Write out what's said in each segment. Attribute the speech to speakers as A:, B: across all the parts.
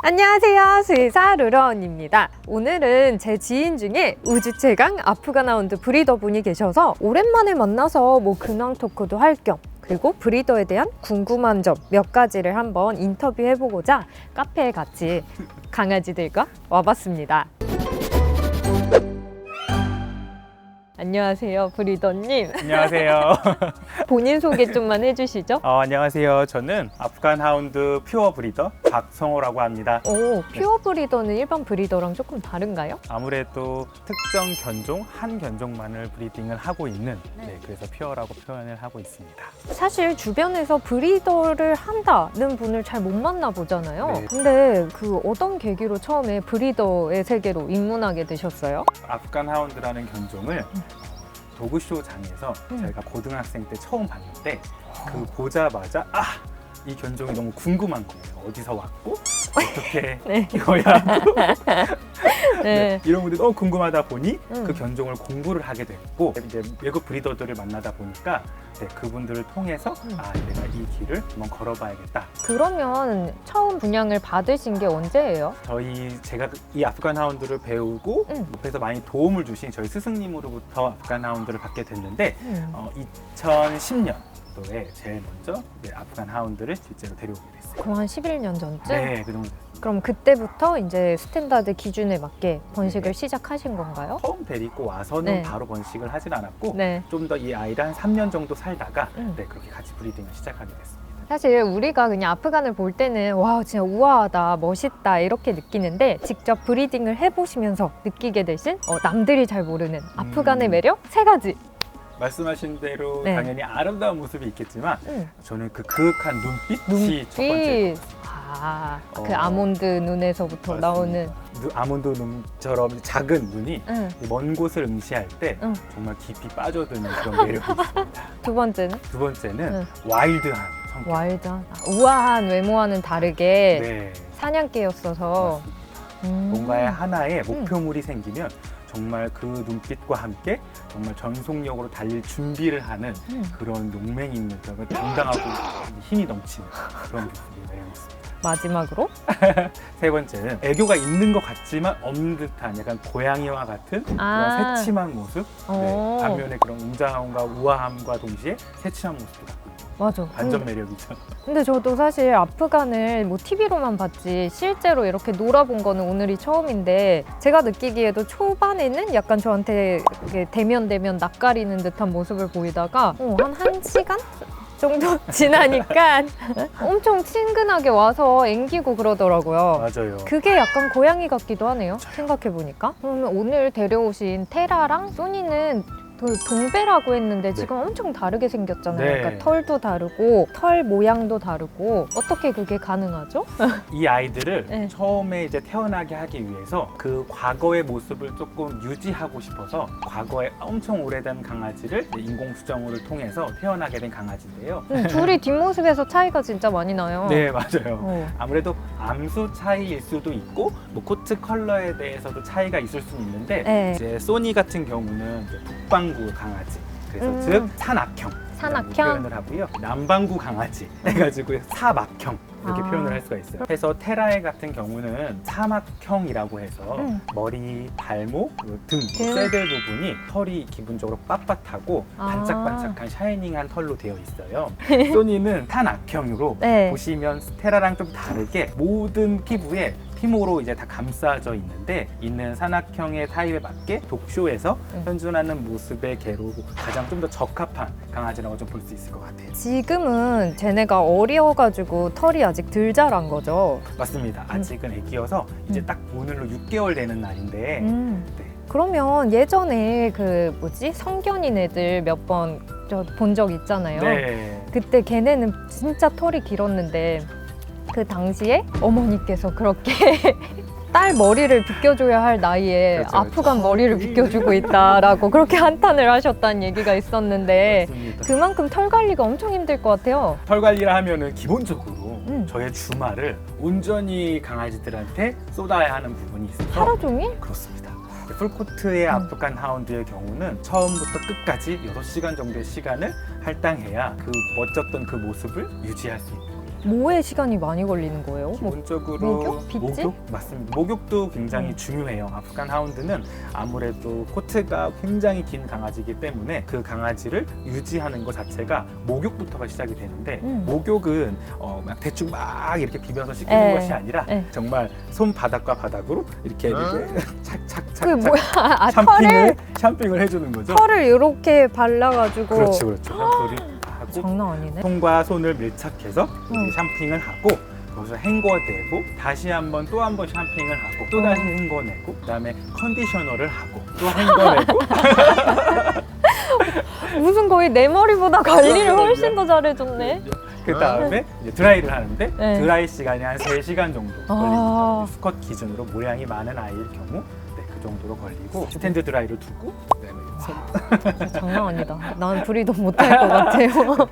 A: 안녕하세요, 수의사 루러언입니다. 오늘은 제 지인 중에 우주 최강 아프간 하운드 브리더 분이 계셔서 오랜만에 만나서 근황 토크도 할 겸 그리고 브리더에 대한 궁금한 점 몇 가지를 한번 인터뷰해보고자 카페에 같이 강아지들과 와봤습니다. 안녕하세요, 브리더님.
B: 안녕하세요.
A: 본인 소개 좀만 해주시죠.
B: 안녕하세요. 저는 아프간 하운드 퓨어 브리더 박성호라고 합니다.
A: 오, 퓨어 브리더는 일반 브리더랑 조금 다른가요?
B: 아무래도 특정 견종, 한 견종만을 브리딩을 하고 있는 그래서 퓨어라고 표현을 하고 있습니다.
A: 사실 주변에서 브리더를 한다는 분을 잘 못 만나보잖아요.
B: 네.
A: 근데 어떤 계기로 처음에 브리더의 세계로 입문하게 되셨어요?
B: 아프간 하운드라는 견종을 도그쇼장에서 제가 고등학생 때 처음 봤는데 그 보자마자 이 견종이 너무 궁금한 거예요. 어디서 왔고 어떻게
A: 네.
B: 키워야 하고
A: 네.
B: 이런 것들이 너무 궁금하다 보니
A: 음.
B: 그 견종을 공부를 하게 됐고 이제 외국 브리더들을 만나다 보니까 그분들을 통해서 내가 이 길을 한번 걸어봐야겠다.
A: 그러면 처음 분양을 받으신 게 언제예요?
B: 제가 이 아프간 하운드를 배우고 옆에서 많이 도움을 주신 저희 스승님으로부터 아프간 하운드를 받게 됐는데 2010년도에 제일 먼저 아프간 하운드를 실제로 데려오게 됐어요.
A: 그럼 한 11년 전쯤?
B: 네, 그 정도 됐어요.
A: 그럼 그때부터 이제 스탠다드 기준에 맞게 번식을 시작하신 건가요?
B: 처음 데리고 와서는
A: 네.
B: 바로 번식을 하진 않았고
A: 네.
B: 좀 더 이 아이를 한 3년 정도 살다가 그렇게 같이 브리딩을 시작하게 됐습니다.
A: 사실 우리가 그냥 아프간을 볼 때는 와 진짜 우아하다 멋있다 이렇게 느끼는데 직접 브리딩을 해보시면서 느끼게 되신 남들이 잘 모르는 아프간의 매력 3가지.
B: 말씀하신 대로
A: 네.
B: 당연히 아름다운 모습이 있겠지만 저는 그 그윽한 눈빛이 첫 번째.
A: 눈빛. 그 아몬드 눈에서부터
B: 맞습니다.
A: 나오는
B: 아몬드 눈처럼 작은 눈이 먼 곳을 응시할 때
A: 응.
B: 정말 깊이 빠져드는 그런 매력이 있습니다.
A: 두 번째는
B: 두 번째는 와일드한 성격.
A: 와일드한 우아한 외모와는 다르게
B: 네,
A: 사냥개였어서
B: 맞습니다. 뭔가의 하나의 목표물이 생기면 정말 그 눈빛과 함께 정말 전속력으로 달릴 준비를 하는 그런 용맹 있는 그런 당당하고 힘이 넘치는 그런 모습이 매력 있습니다.
A: 마지막으로
B: 세 번째는 애교가 있는 것 같지만 없는 듯한 약간 고양이와 같은 그런 새침한 모습. 반면에 그런 웅장함과 우아함과 동시에 새침한 모습도 갖고 있는
A: 맞아.
B: 반전 매력이죠.
A: 근데 저도 사실 아프간을 TV로만 봤지 실제로 이렇게 놀아본 거는 오늘이 처음인데 제가 느끼기에도 초반에는 약간 저한테 이렇게 대면 낯가리는 듯한 모습을 보이다가 한 1시간? 정도 지나니까 엄청 친근하게 와서 앵기고 그러더라고요.
B: 맞아요.
A: 그게 약간 고양이 같기도 하네요. 생각해보니까. 그러면 오늘 데려오신 테라랑 소니는 동배라고 했는데 지금 엄청 다르게 생겼잖아요.
B: 네.
A: 그러니까 털도 다르고 털 모양도 다르고 어떻게 그게 가능하죠?
B: 이 아이들을
A: 네.
B: 처음에 이제 태어나게 하기 위해서 그 과거의 모습을 조금 유지하고 싶어서 과거에 엄청 오래된 강아지를 인공 수정을 통해서 태어나게 된 강아지인데요.
A: 둘이 뒷모습에서 차이가 진짜 많이 나요.
B: 네, 맞아요. 아무래도 암수 차이일 수도 있고 코트 컬러에 대해서도 차이가 있을 수는 있는데
A: 네.
B: 이제 소니 같은 경우는 이제 북방구 강아지, 그래서 즉 산악형
A: 산악형?
B: 표현을 하고요. 남방구 강아지 해가지고 사막형 이렇게 표현을 할 수가 있어요. 그래서 테라에 같은 경우는 사막형이라고 해서 머리, 발목, 등, 쇠들 부분이 털이 기본적으로 빳빳하고 반짝반짝한 샤이닝한 털로 되어 있어요. 소니는 산악형으로
A: 네.
B: 보시면 테라랑 좀 다르게 모든 피부에 피모로 이제 다 감싸져 있는 산악형의 타입에 맞게 독쇼에서 현존하는 모습의 개로 가장 좀 더 적합한 강아지라고 좀 볼 수 있을 것 같아요.
A: 지금은 쟤네가 어려가지고 털이 아직 덜 자란 거죠?
B: 맞습니다. 아직은 애기여서 이제 딱 오늘로 6개월 되는 날인데
A: 그러면 예전에 성견인 애들 몇 번 본 적 있잖아요.
B: 네.
A: 그때 걔네는 진짜 털이 길었는데 그 당시에 어머니께서 그렇게 딸 머리를 빗겨줘야 할 나이에
B: 그렇죠,
A: 아프간 머리를 빗겨주고 있다라고 그렇게 한탄을 하셨다는 얘기가 있었는데
B: 맞습니다.
A: 그만큼 털 관리가 엄청 힘들 것 같아요.
B: 털 관리를 하면은 기본적으로 저의 주말을 온전히 강아지들한테 쏟아야 하는 부분이 있어서
A: 하루 종일?
B: 그렇습니다. 풀코트의 아프간 하운드의 경우는 처음부터 끝까지 6시간 정도의 시간을 할당해야 그 멋졌던 그 모습을 유지할 수 있는 거예요.
A: 뭐에 시간이 많이 걸리는 거예요? 뭐
B: 기본적으로
A: 목욕? 빗질?
B: 목욕? 맞습니다. 목욕도 굉장히 중요해요. 아프간 하운드는 아무래도 코트가 굉장히 긴 강아지이기 때문에 그 강아지를 유지하는 것 자체가 목욕부터가 시작이 되는데 목욕은 막 대충 막 이렇게 비벼서 씻기는 것이 아니라 정말 손바닥과 바닥으로 이렇게 착착착착
A: 그게 뭐야? 아, 털을
B: 샴핑을 해주는 거죠.
A: 털을 이렇게 발라가지고.
B: 그렇죠. 샴푸를 하고
A: 장난 아니네.
B: 손과 손을 밀착해서 이제 샴핑을 하고 거기서 헹궈내고 다시 한번 또 한 번 샴핑을 하고 또 다시 헹궈내고 그다음에 컨디셔너를 하고 또 헹궈내고
A: 무슨 거의 내 머리보다 관리를 훨씬 더 잘해줬네.
B: 그 다음에 드라이를 하는데
A: 네.
B: 드라이 시간이 한 3시간 정도
A: 아.
B: 걸립니다. 수컷 기준으로 모양이 많은 아이일 경우 그 정도로 걸리고 스탠드 드라이를 두고 그다음에
A: 장난 아니다. 난 브리도 못할 것 같아요.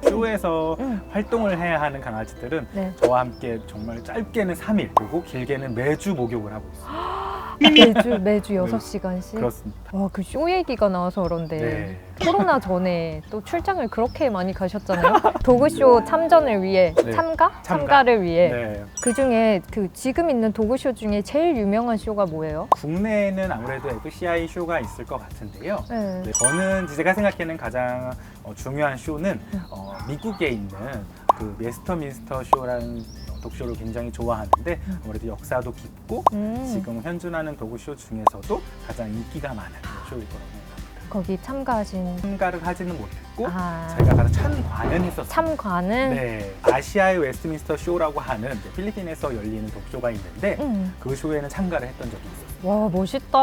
B: 쇼에서 활동을 해야 하는 강아지들은
A: 네.
B: 저와 함께 정말 짧게는 3일 그리고 길게는 매주 목욕을 하고 있어요.
A: 매주 6시간씩?
B: 그렇습니다.
A: 와, 그 쇼 얘기가 나와서 그런데
B: 네.
A: 코로나 전에 또 출장을 그렇게 많이 가셨잖아요. 도그쇼 참전을 위해
B: 네.
A: 참가를 위해.
B: 네.
A: 그 중에 그 지금 있는 도그쇼 중에 제일 유명한 쇼가 뭐예요?
B: 국내에는 아무래도 FCI 쇼가 있을 것 같은데요.
A: 네.
B: 네, 저는 제가 생각하는 가장 중요한 쇼는 미국에 있는 그 웨스터민스터 쇼라는 독쇼를 굉장히 좋아하는데 아무래도 역사도 깊고 지금 현존하는 도그쇼 중에서도 가장 인기가 많은 쇼일 거라고 생각합니다.
A: 거기
B: 참가를 하지는 못했고
A: 아.
B: 제가 가서 참관은 했었어요.
A: 참관은?
B: 네, 아시아의 웨스트민스터 쇼라고 하는 필리핀에서 열리는 독쇼가 있는데 그 쇼에는 참가를 했던 적이 있었어요.
A: 와, 멋있다.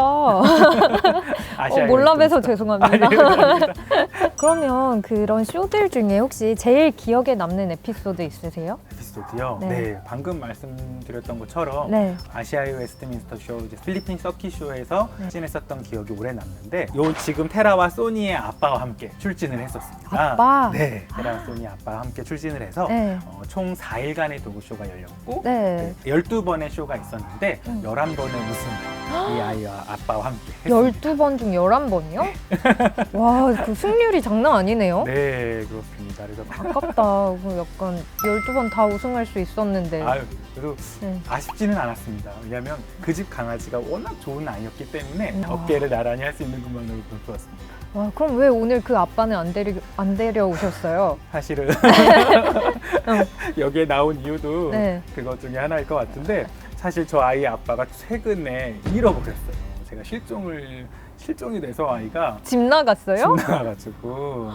B: 아시아의
A: 몰라봬서
B: 웨스트민스터.
A: 죄송합니다.
B: 아닙니다.
A: 그러면 그런 쇼들 중에 혹시 제일 기억에 남는 에피소드 있으세요?
B: 에피소드요?
A: 네.
B: 네, 방금 말씀드렸던 것처럼
A: 네.
B: 아시아의 웨스트민스터 쇼, 이제 필리핀 서킷 쇼에서
A: 네.
B: 출진했었던 기억이 오래 남는데 요 지금 테라와 소니의 아빠와 함께 출진을 했었습니다.
A: 아빠?
B: 네, 테라와 소니 아빠와 함께 출진을 해서
A: 네.
B: 총 4일간의 도그쇼가 열렸고
A: 네.
B: 12번의 쇼가 있었는데 11번의 우승을 이 아이와 아빠와 함께 했습니다.
A: 12번 중 11번이요? 와, 그 승률이 장난 아니네요?
B: 네, 그렇습니다. 그래서
A: 아깝다. 그 약간 12번 다 우승할 수 있었는데.
B: 아유, 그래도
A: 네.
B: 아쉽지는 않았습니다. 왜냐하면 그 집 강아지가 워낙 좋은 아이였기 때문에 어깨를 나란히 할 수 있는 것만으로 좋았습니다.
A: 와, 그럼 왜 오늘 그 아빠는 안 데려오셨어요?
B: 사실은 여기에 나온 이유도
A: 네.
B: 그것 중에 하나일 것 같은데 사실 저 아이의 아빠가 최근에 잃어버렸어요. 제가 실종이 돼서 아이가
A: 집 나갔어요?
B: 집 나가가지고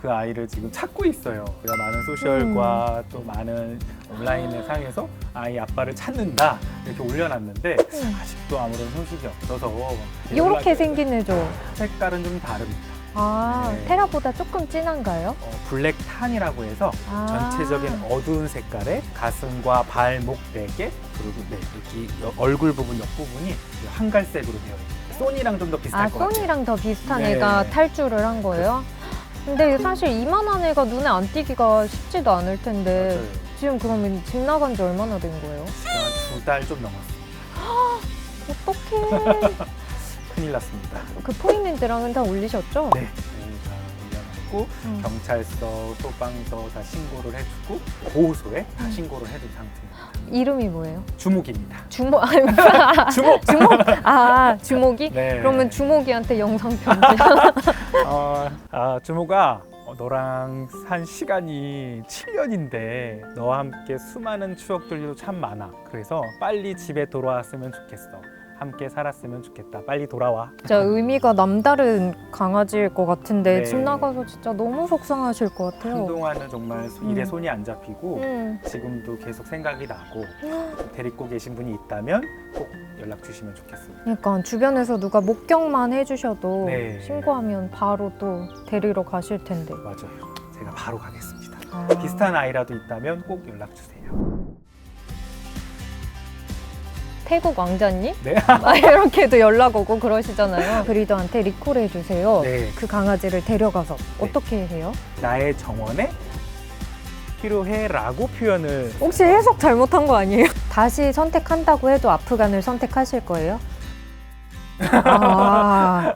B: 그 아이를 지금 찾고 있어요. 제가 많은 소셜과 또 많은 온라인을 상에서 아이 아빠를 찾는다 이렇게 올려놨는데 아직도 아무런 소식이 없어서
A: 이렇게 생긴 애죠?
B: 색깔은 좀 다릅니다.
A: 아,
B: 네.
A: 테라보다 조금 진한가요?
B: 블랙 탄이라고 해서 전체적인 어두운 색깔의 가슴과 발목 4개 그리고 여기 얼굴 부분 옆부분이 한갈색으로 되어 있어요. 소니랑 좀 더 비슷할 것 같아요.
A: 소니랑 더 비슷한
B: 네.
A: 애가 탈주를 한 거예요? 근데 사실 이만한 애가 눈에 안 띄기가 쉽지도 않을 텐데
B: 맞아요.
A: 지금 그러면 집 나간 지 얼마나 된 거예요?
B: 지금 한 2달 좀 넘었어요.
A: 어떡해.
B: 큰일 났습니다.
A: 그 포인트랑은 다 올리셨죠?
B: 네. 다 올려놓고 경찰서, 소방서 다 신고를 해주고 보호소에 다 신고를 해둔 상태입니다.
A: 이름이 뭐예요?
B: 주목입니다.
A: 주모
B: 주목!
A: 주목이?
B: 네.
A: 그러면 주목이한테 영상 편지.
B: 주모가 너랑 산 시간이 7년인데 너와 함께 수많은 추억들도 참 많아. 그래서 빨리 집에 돌아왔으면 좋겠어. 함께 살았으면 좋겠다. 빨리 돌아와.
A: 진짜 의미가 남다른 강아지일 것 같은데
B: 네.
A: 집 나가서 진짜 너무 속상하실 것 같아요.
B: 한동안은 정말 일에 손이 안 잡히고
A: 음.
B: 지금도 계속 생각이 나고 데리고 계신 분이 있다면 꼭 연락 주시면 좋겠습니다.
A: 그러니까 주변에서 누가 목격만 해주셔도
B: 네.
A: 신고하면 바로 또 데리러 가실 텐데.
B: 맞아요. 제가 바로 가겠습니다.
A: 아.
B: 비슷한 아이라도 있다면 꼭 연락 주세요.
A: 태국 왕자님?
B: 네.
A: 이렇게도 연락 오고 그러시잖아요. 브리더한테 리콜 해주세요.
B: 네.
A: 그 강아지를 데려가서 어떻게 해요?
B: 나의 정원에 필요해라고 표현을
A: 혹시 해석 잘못한 거 아니에요? 다시 선택한다고 해도 아프간을 선택하실 거예요? 아,